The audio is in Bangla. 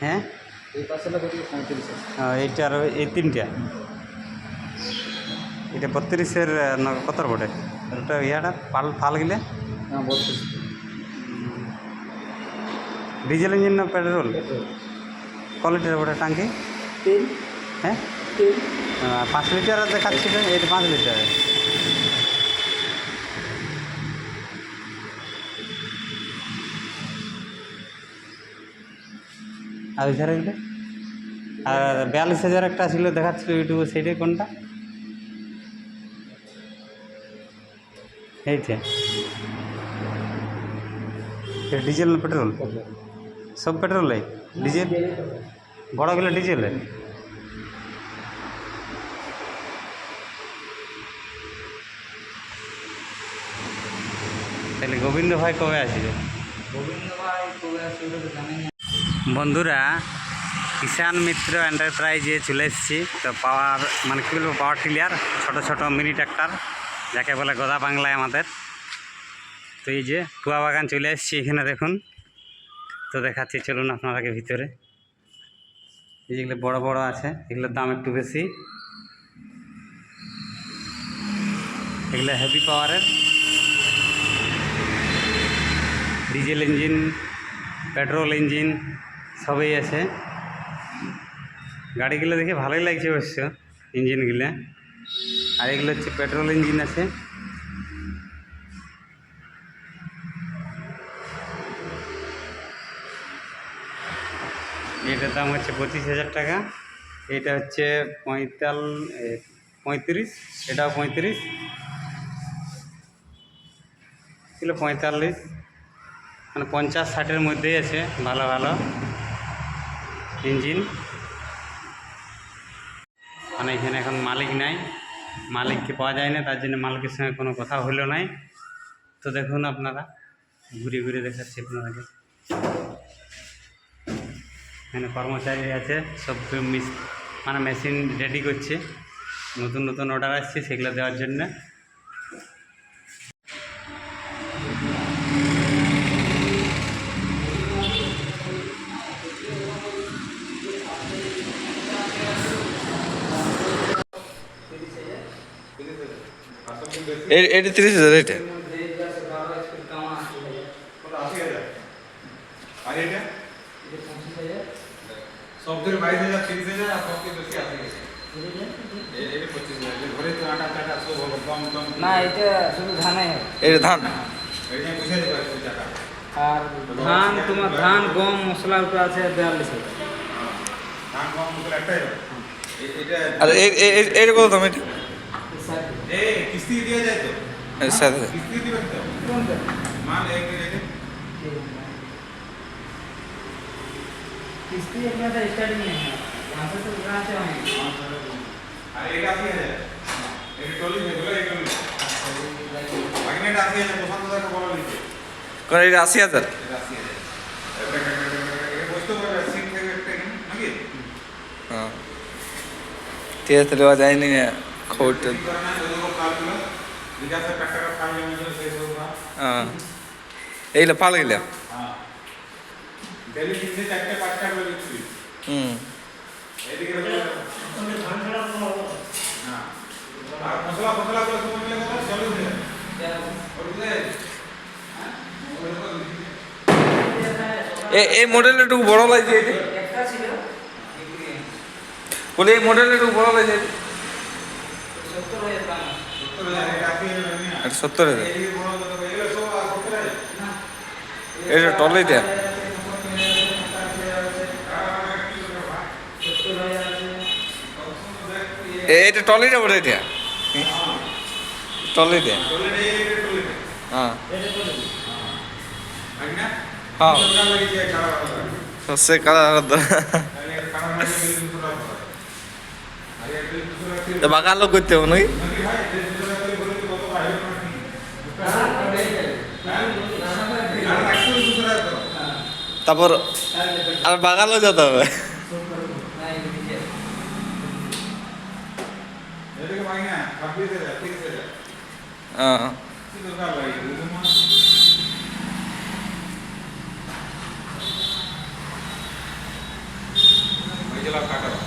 হ্যাঁ এইটার এই তিনটা এটা 32-এর কত বটে ওটা ইয়াটা ফাল গেলে ডিজেল ইঞ্জিন না পেট্রোল কোয়ালিটির বটে টাঙ্কি হ্যাঁ 5 লিটার দেখাচ্ছি এটা 5 লিটার আর ওই ধারে গেলে আর 42,000 একটা ছিল দেখাচ্ছিল ইউটিউবে সেইটাই কোনটা এইটা ডিজেল না পেট্রোল সব পেট্রোল ডিজেল বড়গুলো ডিজেল তাহলে গোবিন্দ ভাই কবে আসবে বন্ধুরা কিষাণ মিত্র এন্টারপ্রাইজে চলে এসেছি তো পাওয়ার মানে কী বলবো পাওয়ার টিলার ছোটো ছোটো মিনি ট্রাক্টর যাকে বলে গোদা বাংলায় আমাদের তো এই যে টুয়া বাগান চলে এসেছি এখানে দেখুন তো দেখাচ্ছি চলুন আপনারাকে ভিতরে এই যেগুলো বড় বড় আছে এগুলোর দাম একটু বেশি এগুলো হেভি পাওয়ারের ডিজেল ইঞ্জিন পেট্রোল ইঞ্জিন সবই আছে গাড়িগুলো দেখে ভালোই লাগছে অবশ্য ইঞ্জিনগুলো আর এগুলো হচ্ছে পেট্রোল ইঞ্জিন আছে এটার দাম হচ্ছে 25,000 টাকা এটা হচ্ছে 35 এটাও 35 ছিল 45 মানে 50-60-এর মধ্যেই আছে ভালো ভালো ইঞ্জিন মানে এখানে এখন মালিক নাই মালিককে পাওয়া যায় না তার জন্য মালিকের সঙ্গে কোনো কথা হলো নাই তো দেখুন আপনারা ঘুরে ঘুরে দেখাচ্ছি আপনাদেরকে এখানে কর্মচারী আছে সব মানে মেশিন রেডি করছে নতুন নতুন অর্ডার আসছে সেগুলো দেওয়ার জন্য এটা 30,000 এটা সবদের 22,000 30,000 আর সবকে বেশি আছে এই 25,000 ঘরে তো আটা টাটা সব কম কম না এটা শুধু ধানে এটা ধান এটা বুঝে যাবে টাকা আর ধান তোমার ধান গম মশলা উপরে আছে 42,000 ধান কম করে একটাই এটা আর এর কত দাম এটা এই কিস্তি দিয়ে যায় তো সাথে কিস্তি দিবেন তো মাল এক রেটে किस्ती अपना तो स्टार्टिंग में है यहाँ से तो कहाँ से आएंगे আর এটা আছে এটা টলি মেগুলো এটা ম্যাগনেট আছে এটা পছন্দ করে বলা লিখে কোন এটা 80,000 এটা 80,000 এটা বুঝতে পারবে সিং থেকে একটা নাকি হ্যাঁ ঠিক আছে দেওয়া যায়নি খোট হ্যাঁ এইগুলো পাল গেলে হুম এই মডেল একটু বড় লাগছে বলে এই মডেল একটু বড় লাগছে 70,000 এটা টলিটা এটা টলিটা বলে এটা টলিটা হ্যাঁ হ্যাঁ সে কালার বাগালো করতে হবে নাকি তারপর আর বাগালো যেতে হবে হ্যাঁ জেলার কাটার